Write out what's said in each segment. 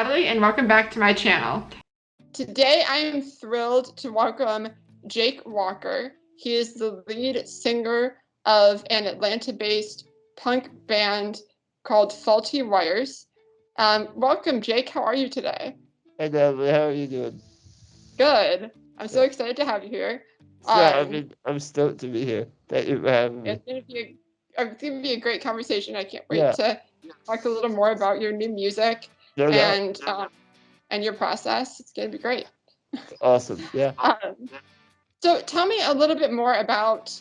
Natalie, and welcome back to my channel. Today, I am thrilled to welcome Jake Walker. He is the lead singer of an Atlanta-based punk band called Faulty Wires. Welcome, Jake. How are you today? Hey Natalie, how are you doing? Good. I'm so Yeah, excited to have you here. yeah, I Um, mean, I'm stoked to be here. Thank you for having me. it's gonna be a great conversation. I can't wait Yeah, to talk a little more about your new music no doubt. and and your process. It's gonna be great. Awesome. Yeah, Um, so tell me a little bit more about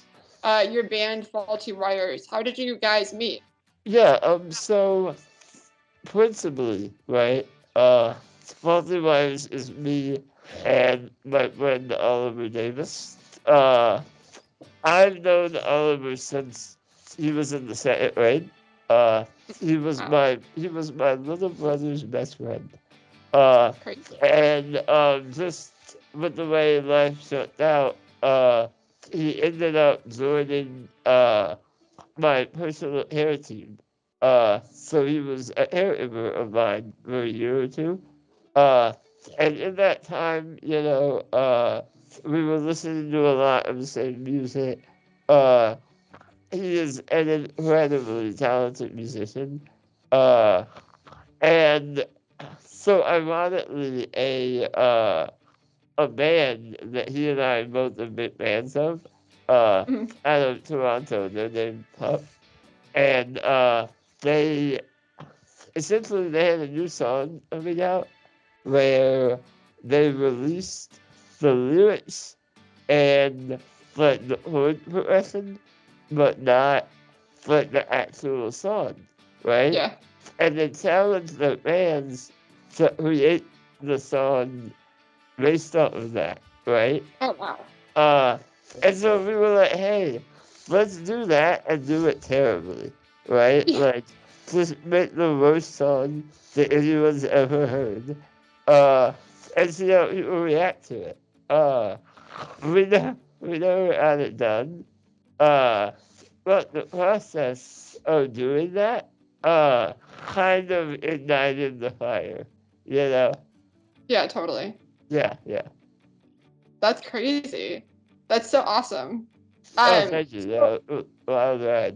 your band Faulty Wires. How did you guys meet? yeah. So principally, right? Faulty Wives is me and my friend Oliver Davis. I've known Oliver since he was in the second grade. Uh, Wow, he was my little brother's best friend. Uh, crazy. and just with the way life shut out, he ended up joining my personal hair team. So he was a hair giver of mine for a year or two. Uh, and in that time, we were listening to a lot of the same music. Uh, he is an incredibly talented musician. Uh, and so ironically, a band that he and I both have been fans of, uh, Mhm. out of Toronto, they're named Pup, and they essentially they had a new song coming out where they released the lyrics and like the chord progression, but not like the actual song, right? Yeah. And they challenged the fans to create the song based off of that, right? Oh wow. Uh, and so we were like, hey, let's do that and do it terribly, right? Yeah. Like, just make the worst song that anyone's ever heard, uh, and see how people react to it. Uh, we never had it done, uh, but the process of doing that, kind of ignited the fire, you know? Yeah. Totally. Yeah, yeah. That's crazy. That's so awesome. Oh, Um. thank you. So, Yeah, well, right.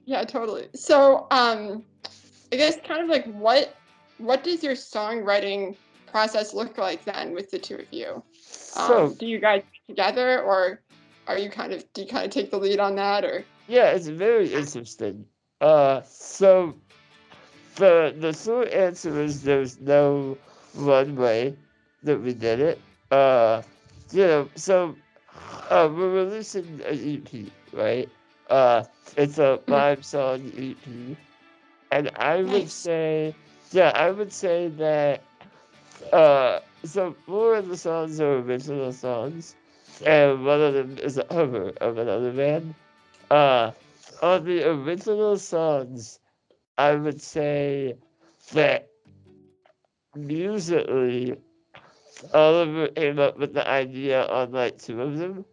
yeah. Totally. So I guess kind of like what does your songwriting process look like then with the two of you? So, Do you guys get together or are you kind of do you kind of take the lead on that or? yeah, it's very interesting. So the short answer is there's no one way that we did it. Uh, so we're releasing an EP, right? Uh, it's a Mhm. 5-song EP, and I would Nice. say, I would say that so four of the songs are original songs, and one of them is a cover of another band. Uh, on the original songs, I would say that musically, Oliver came up with the idea on like two of them.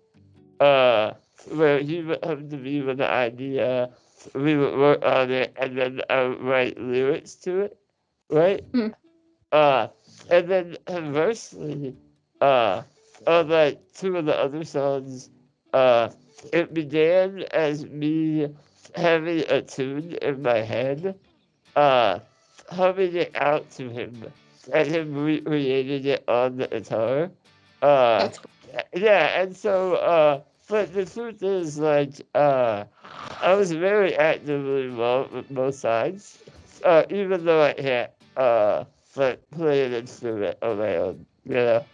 Uh, where he would come to me with the idea, we would work on it, and then I would write lyrics to it, right? Mhm. Uh, and then conversely, uh, on like two of the other songs, uh, it began as me having a tune in my head, uh, humming it out to him, and him recreating it on the guitar. Uh, That's cool. yeah, and so, but the truth is, like, I was very actively involved with both sides, even though I can't, like, play an instrument on my own, you know?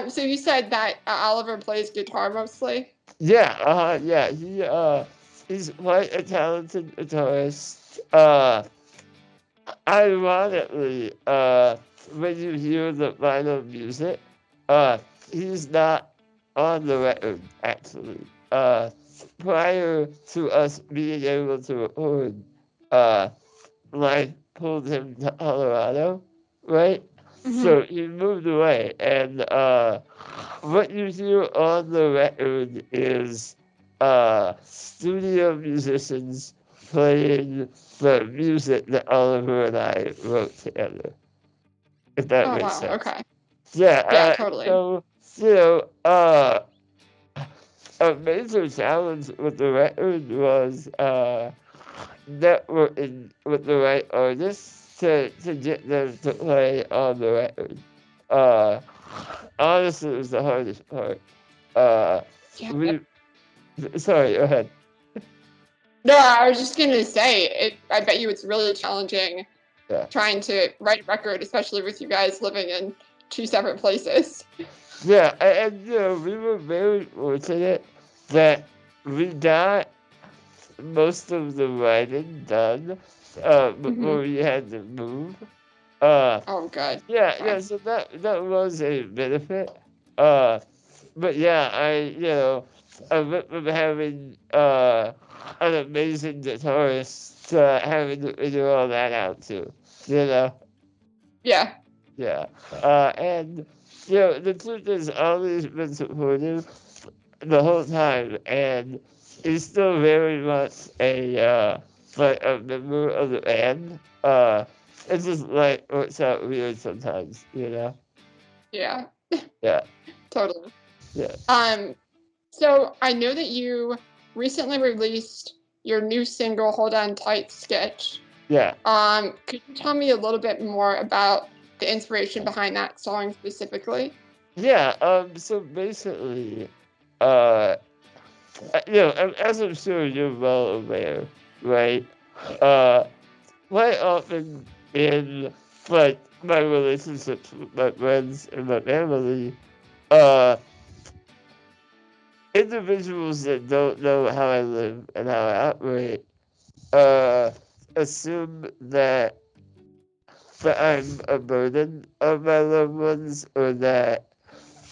So you said that Oliver plays guitar mostly. Yeah, yeah, he's quite a talented guitarist. Ironically, when you hear the final music, uh, he's not on the record, actually. Prior to us being able to record, uh, life pulled him to Colorado, right? Hmm. So he moved away, and what you hear on the record is studio musicians playing the music that Oliver and I wrote together. if that Oh makes wow. sense. Okay. Yeah, Yeah. Totally. so, you know, a major challenge with the record was networking with the right artists to get them to play on the record. Uh, Honestly, it was the hardest part. Uh, Yeah. we, sorry, go ahead. No, I was just gonna say it. I bet you it's really challenging Yeah. trying to write a record, especially with you guys living in two separate places. Yeah, and you know, we were very fortunate that we got most of the writing done before we had to move. Uh, Oh, good. yeah, so that was a benefit. Uh, but yeah, I went from having an amazing guitarist to having to figure all that out too. You know? Yeah. Yeah. And the truth is Ollie's been supportive the whole time, and he's still very much like a member of the band. It's just like works out weird sometimes, you know? Yeah. Yeah, Totally. yeah, So I know that you recently released your new single, Hold On Tight Sketch. yeah. Could you tell me a little bit more about the inspiration behind that song specifically? Yeah, so basically, uh, as I'm sure you're well aware, right? Uh, quite often in, like, my relationships with my friends and my family, uh, individuals that don't know how I live and how I operate, uh, assume that I'm a burden on my loved ones, or that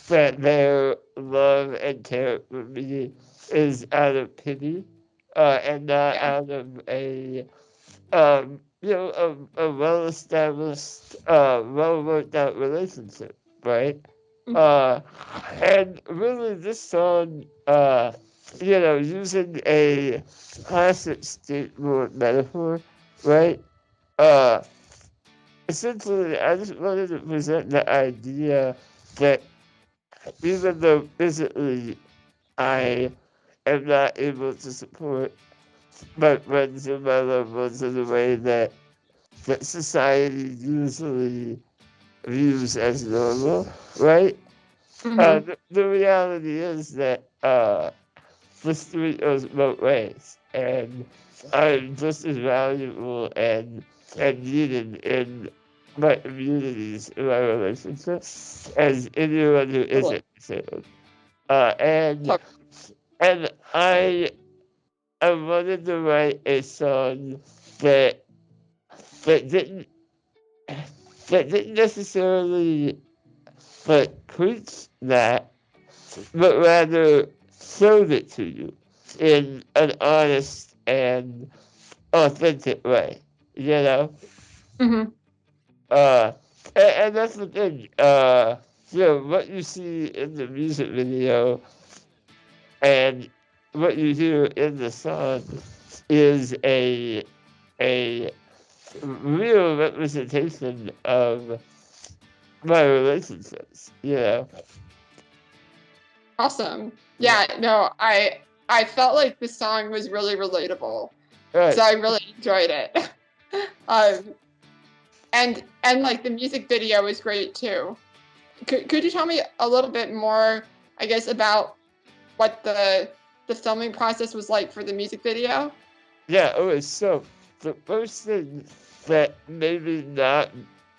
their love and care for me is out of pity, and not Yeah. out of a well-established, well-worked out relationship, right? Mhm. Uh, and really, this song, using a classic skateboard metaphor, right? Uh, Essentially, I just wanted to present the idea that even though physically I am not able to support my friends and my loved ones in the way that society usually views as normal, right? Mhm. The reality is that the street goes both ways, and I'm just as valuable and needed in my communities, in my relationships, as anyone who Totally. isn't disabled. Uh, and Totally. and I wanted to write a song that that didn't that didn't necessarily like preach that, but rather showed it to you in an honest and authentic way. You know, Mhm. uh, and that's the thing. What you see in the music video and what you hear in the song is a real representation of my relationships. You know, Awesome. yeah, Yeah, no, I felt like the song was really relatable. So right. I really enjoyed it. Um, and like the music video was great too. Could you tell me a little bit more, I guess, about what the filming process was like for the music video? Yeah, okay, so the first thing that maybe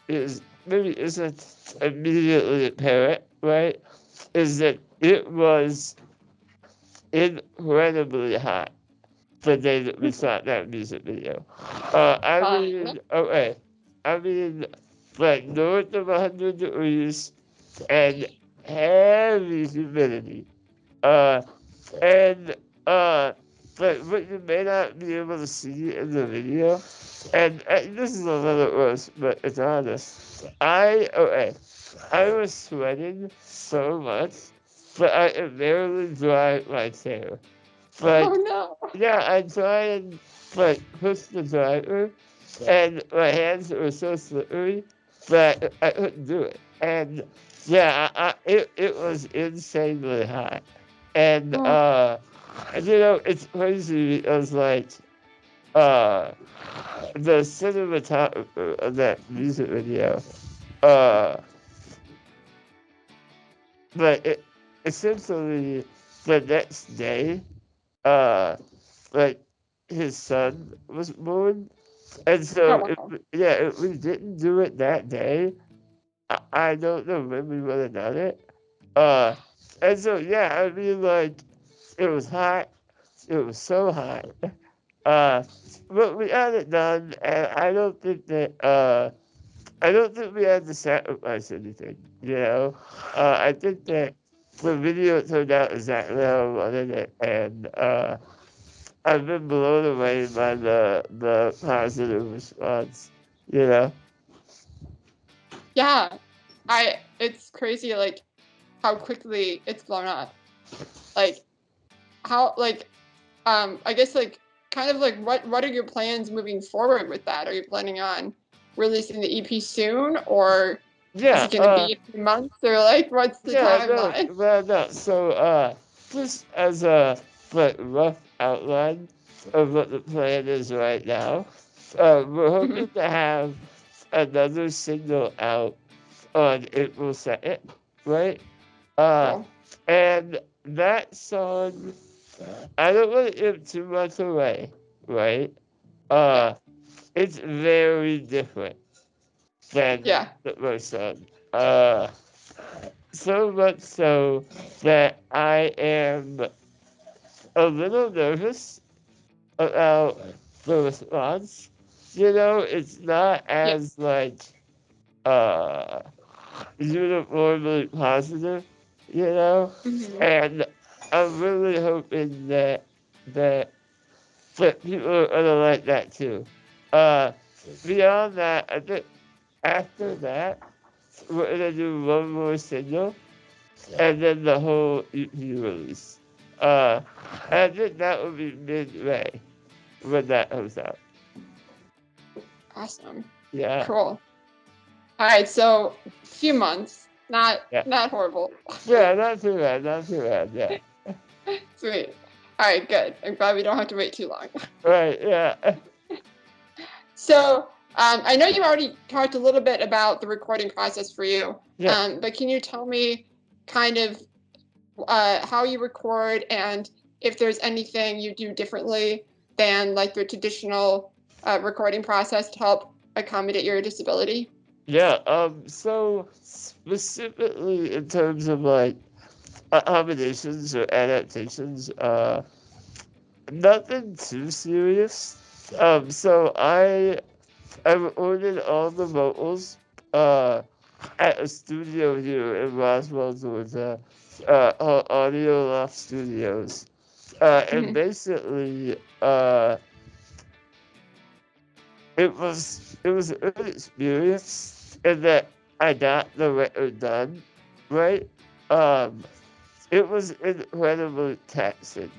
isn't immediately apparent, right? Is that it was incredibly hot the day that we shot that music video. Fun. Okay, I mean, like north of 100 degrees and heavy humidity. Uh, and but what you may not be able to see in the video, and this is a little gross, but it's honest. I was sweating so much, but I could barely dry my hair. Oh Like, no. yeah, I try and like push the dryer, and my hands were so slippery but I couldn't do it. And yeah, it was insanely hot. And Oh, it's crazy because like uh the cinematographer of that music video, uh but essentially the next day, uh like his son was born. And oh so wow. yeah, if we didn't do it that day, I don't know when we would have done it. Uh, and so yeah, I mean, like it was hot. It was so hot. Uh, but we had it done, and I don't think we had to sacrifice anything. I think that the video turned out exactly how I wanted it, and I've been blown away by the positive response. You know. Yeah, it's crazy like how quickly it's blown up. Like how like I guess like kind of like what are your plans moving forward with that? Are you planning on releasing the EP soon, or is Yeah. it gonna be a few months, or like what's the Yeah. No. timeline? Well, no. So just as a like rough outline of what the plan is right now, we're hoping to have another single out on April 2nd, right? Uh, Cool. and that song, I don't want to give too much away, right? Yeah. Uh, it's very different than Yeah. the first song. So much so that I am a little nervous about the response. It's not Yeah. as like uh uniformly positive, you know? Hmm. And I'm really hoping that that people are gonna like that too. Uh Beyond that, I think after that we're gonna do one more single and then the whole EP release. Uh I think that would be mid-May when that comes out. Awesome. Yeah, Cool. All right. So few months. Not yeah. not horrible. Yeah, not too bad, not too bad, yeah. Sweet. All right. Good. I'm glad we don't have to wait too long. Right, yeah. So I know you already talked a little bit about the recording process for you, Yeah. but can you tell me kind of how you record and if there's anything you do differently than like the traditional recording process to help accommodate your disability? Yeah, so specifically in terms of like accommodations or adaptations, nothing too serious. So I recorded all the vocals at a studio here in Roswell, Georgia, Audio Loft Studios. And Hmm. basically, it was a good experience in that I got the record done, right? Um, it was incredibly taxing.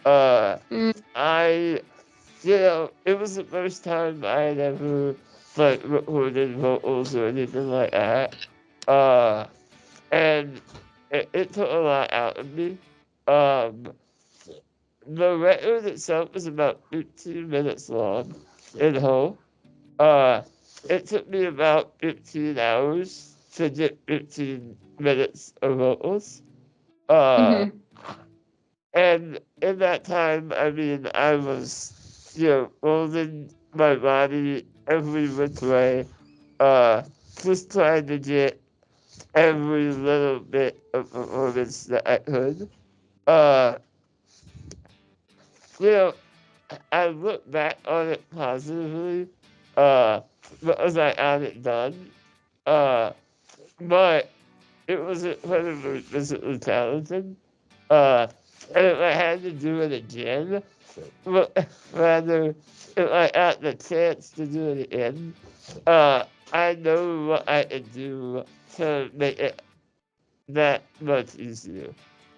Uh, Mm. I, it was the first time I had ever like recorded vocals or anything like that. Uh, and it took a lot out of me. Um, the record itself was about 15 minutes long in whole. Uh, it took me about 15 hours to get 15 minutes of vocals. Uh, Hmm. and in that time, I mean, I was, rolling my body every which way, uh, just trying to get every little bit of performance that I could. Uh, you know, I look back on it positively, uh, because I had it done. Uh, but it was incredibly physically talented. Uh, and if I had to do it again, well, rather, if I had the chance to do it again, uh, I know what I could do to make it that much easier.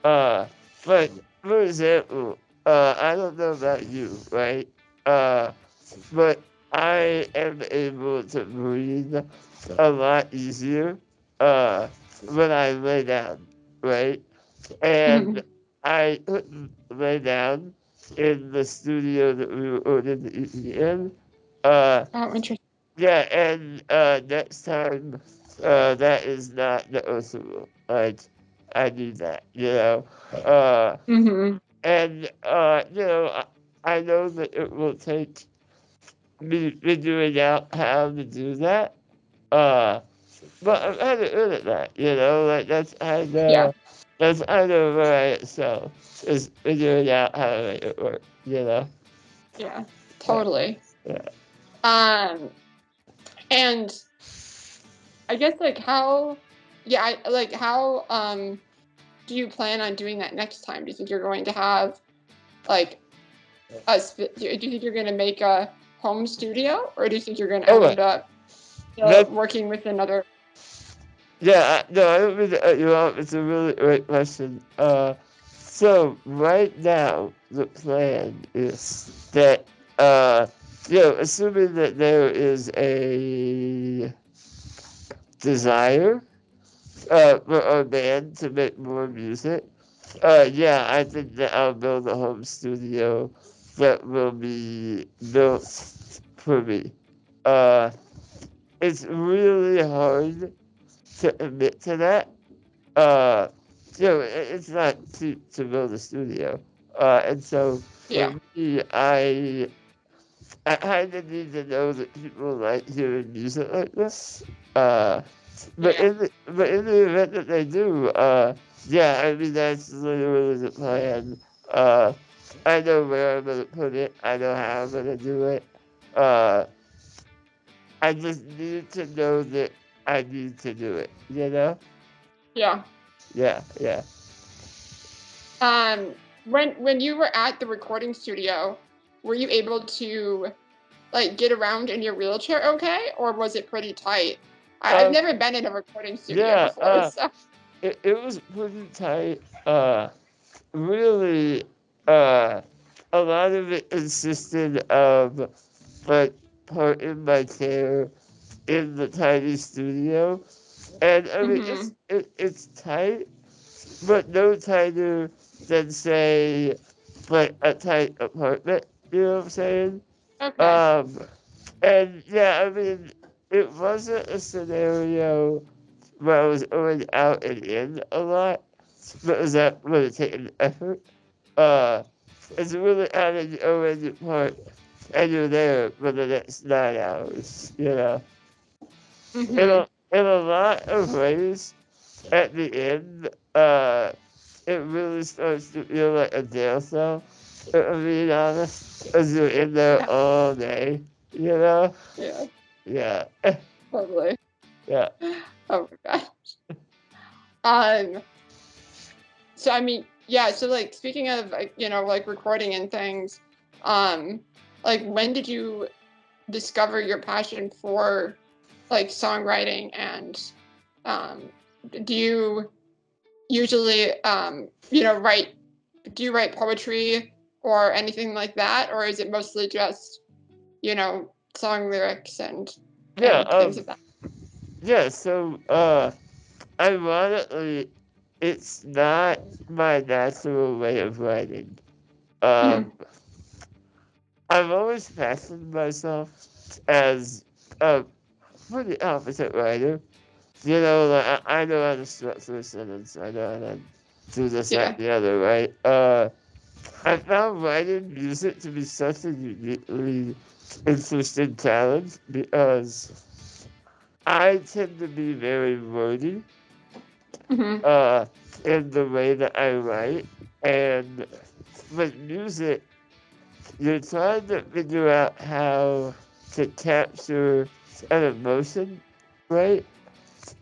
Uh, but for example, I don't know about you, right? Uh, but I am able to breathe a lot easier uh, when I lay down, right? And Mhm. I couldn't lay down in the studio that we were in. Uh, Oh, interesting. yeah, and next time, that is not negotiable. Like, I need that, you know? Uh, Hmm. and, I know that it will take me figuring out how to do that. Uh, but I'm kind of good at that, you know? Like, Yeah, that's kind of where I excel, is figuring out how to make it work, you know? yeah, Yeah, totally. yeah. Um, and I guess like how, yeah, how do you plan on doing that next time? Do you think you're going to have like do you think you're going to make a home studio, or do you think you're going to Okay, end up that, working with another? yeah, no, I don't mean to cut you off. It's a really great question. So right now, the plan is that, assuming that there is a desire, for a band to make more music, yeah, I think that I'll build a home studio that will be built for me. Uh, it's really hard to admit to that. Uh, it's not cheap to build a studio. And so for Yeah. me, I kind of need to know that people like hearing music like this. Uh, Yeah. but in the event that they do, yeah, I mean that's literally the plan. Uh, I know where I'm gonna put it. I know how I'm gonna do it. Uh, I just need to know that I need to do it. You know? Yeah. Yeah, yeah. When you were at the recording studio, were you able to like get around in your wheelchair okay, or was it pretty tight? I've Um, never been in a recording studio yeah. before, so It was pretty tight. Really, uh, a lot of it consisted of like parting my chair in the tiny studio, and I mean hmm it's tight, but no tighter than say like a tight apartment. You know what I'm saying? okay. Um, and yeah, I mean it wasn't a scenario where I was going out and in a lot, but was that really taking effort? Uh, it's really adding the ON part, and you're there for the next 9 hours, you know? hmm In a lot of ways, at the end, it really starts to feel like a jail cell, if I'm being honest, as you're in there Yeah. all day, you know? Yeah. Yeah, Totally. yeah. Oh my god. Um. So I mean, yeah. So like, speaking of like, like recording and things, um, like when did you discover your passion for like songwriting, and um, do you usually write, do you write poetry or anything like that, or is it mostly just song lyrics Yeah, and things of that? yeah, so, ironically, it's not my natural way of writing. Mhm. Um, I've always fashioned myself as a pretty opposite writer. You know, like, I know how to structure a sentence. I know how to do this, that, Yeah. and the other, right? I found writing music to be such a uniquely interesting challenge because I tend to be very wordy hmm uh, in the way that I write. And with music, you're trying to figure out how to capture an emotion, right?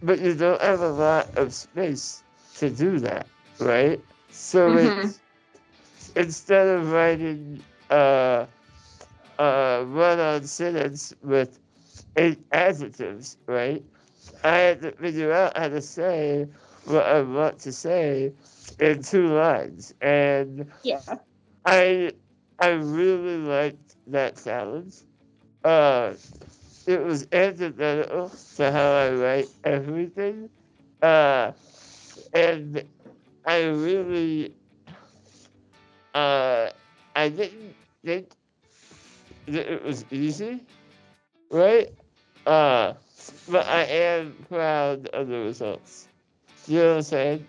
But you don't have a lot of space to do that, right? So hmm it's instead of writing run-on sentence with 8 adjectives, right? I had to figure out how to say what I want to say in 2 lines, and Yeah. I I really liked that challenge. uh, it was antithetical to how I write everything. Uh, and I really, uh, I didn't think that it was easy, right? Uh, but I am proud of the results. You know what I'm saying?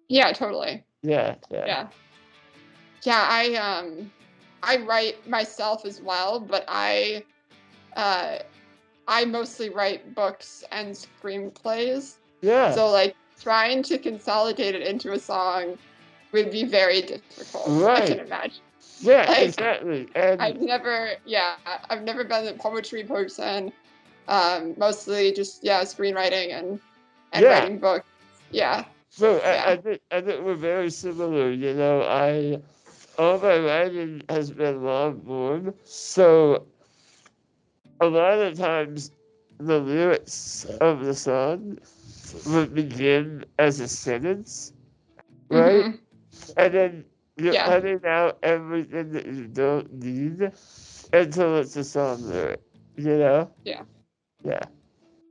Yeah, totally. Yeah. Yeah. Yeah, I write myself as well, but uh I mostly write books and screenplays. Yeah. So like trying to consolidate it into a song would be very difficult, I can Right. imagine. Yeah, Like exactly. And I've never been a poetry person. Mostly just screenwriting and yeah. writing books. Yeah. So Yeah. I think we're very similar. You know, all my writing has been long form, so a lot of times the lyrics of the song would begin as a sentence, right? Mhm. And then you're Yeah. cutting out everything that you don't need until it's a song lyric. You know? Yeah. Yeah.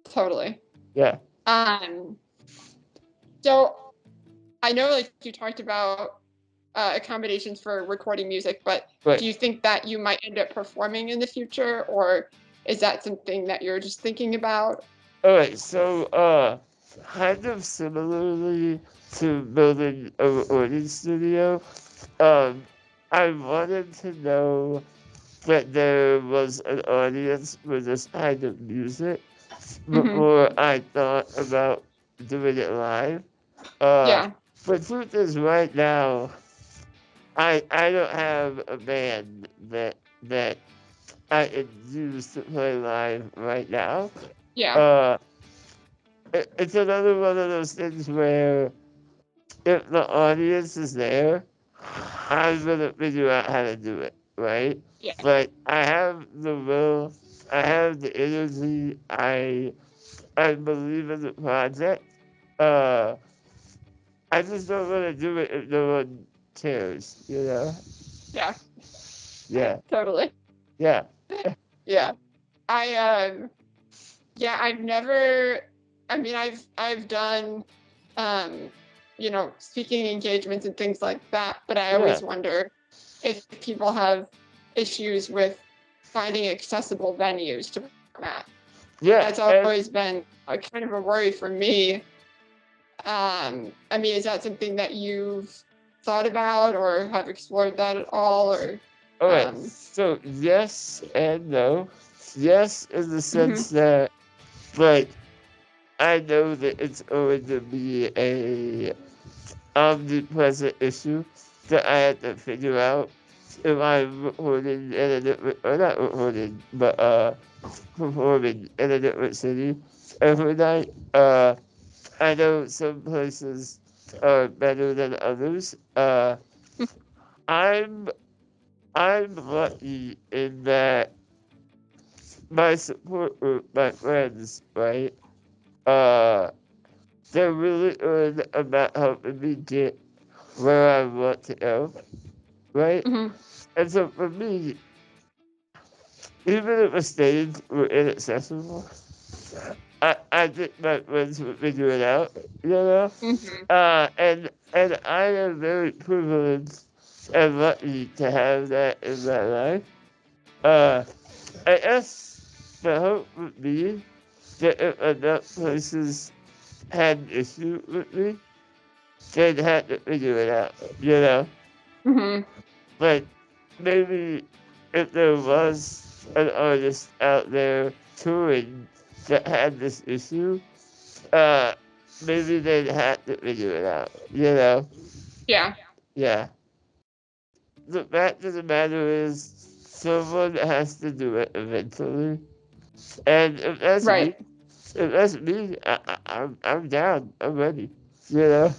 Totally. Yeah. Um so I know like you talked about accommodations for recording music, but But do you think that you might end up performing in the future, or is that something that you're just thinking about? all right, so kind of similarly to building a recording studio, um, I wanted to know that there was an audience for this kind of music Hmm. before I thought about doing it live. Uh, Yeah. the truth is, right now, I don't have a band that I can use to play live right now. Yeah. Uh, it's another one of those things where if the audience is there, I'm gonna figure out how to do it, right? Yeah. Like I have the will, I have the energy, I believe in the project. Uh, I just don't want to do it if no one cares, you know? Yeah. Yeah, Totally. yeah, Yeah. I yeah, I've never I mean I've done um speaking engagements and things like that, but I yeah, always wonder if people have issues with finding accessible venues to perform at. yeah. That's And always been a kind of a worry for me. I mean, is that something that you've thought about or have explored that at all? Or, all right, um, so yes and no. Yes, in the mhm, sense that, like, I know that it's going to be a omnipresent issue that I have to figure out if I'm recording in a different, or not recording, but performing in a different city every night. I know some places are better than others. I'm I'm lucky in that my support group, my friends, right? Uh, they're really good about helping me get where I want to go, right? mhm, And so for me, even if a stage were inaccessible, I think my friends would figure it out, you know? mhm, And I am very privileged and lucky to have that in my life. Uh, I guess the hope would be that if enough places had an issue with me, they'd have to figure it out, you know? mhm. Like, maybe if there was an artist out there touring that had this issue, uh, maybe they'd have to figure it out, you know? Yeah, Yeah. The fact of the matter is, someone has to do it eventually. And right. if that's me, I'm down. I'm ready. You know?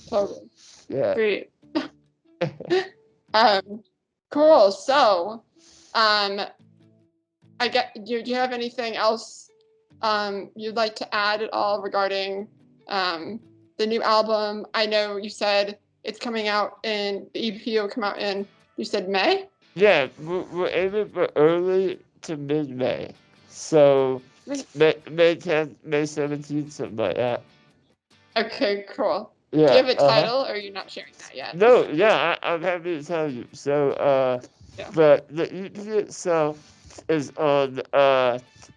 Totally. Yeah. Great. Um, cool. So, um, do you have anything else you'd like to add at all regarding um, the new album? I know you said it's coming out in the EP will come out in you said May? Yeah, we're aiming for early to mid-May. So May 10th, May 17th, something like that. Okay, cool. Yeah. Do you have a title, or are you not sharing that yet? No, yeah, I'm happy to tell you. So, Yeah. but the EP itself is on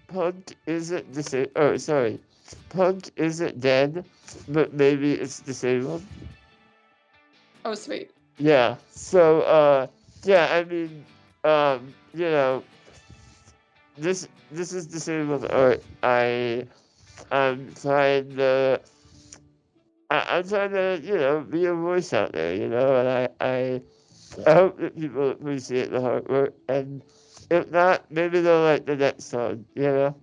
Punk Isn't the Same. Oh, sorry, Punk Isn't Dead, but maybe it's the same one. Oh, sweet. Yeah. So, yeah, I mean, you know, this is the same with art. I'm trying to. I'm trying to, be a voice out there, and I hope that people appreciate the hard work, and if not, maybe they'll like the next song, Yeah.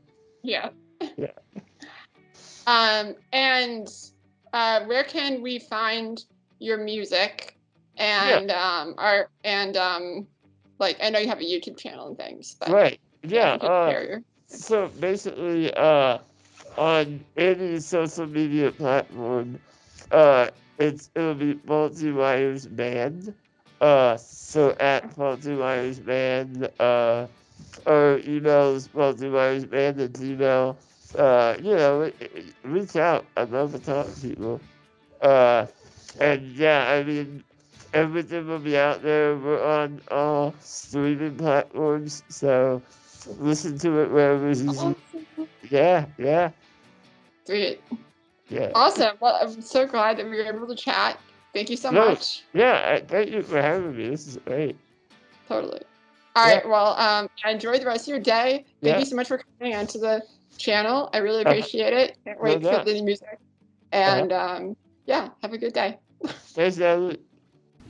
Yeah. And where can we find your music? And like, I know you have a YouTube channel and things, but Right. yeah, Yeah. So basically, on any social media platform, it'll be Faulty Wires Band. So at Faulty Wires Band, or emails faultywiresband at Gmail. Reach out. I'd love to talk to people. And yeah, I mean, everything will be out there. We're on all streaming platforms, so listen to it wherever it's easy. Yeah. Sweet. Yeah. Awesome. Well, I'm so glad that we were able to chat. Thank you so much. Yeah, thank you for having me. This is great. Totally. All right. Well, enjoy the rest of your day. Thank you so much for coming onto the channel. I really appreciate it. Can't wait for the new music. And yeah, have a good day. Thanks, Natalie.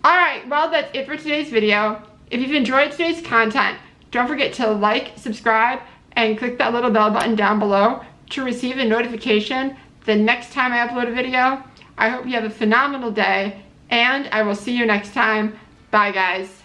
All right. Well, that's it for today's video. If you've enjoyed today's content, don't forget to like, subscribe, and click that little bell button down below to receive a notification the next time I upload a video. I hope you have a phenomenal day, and I will see you next time. Bye, guys.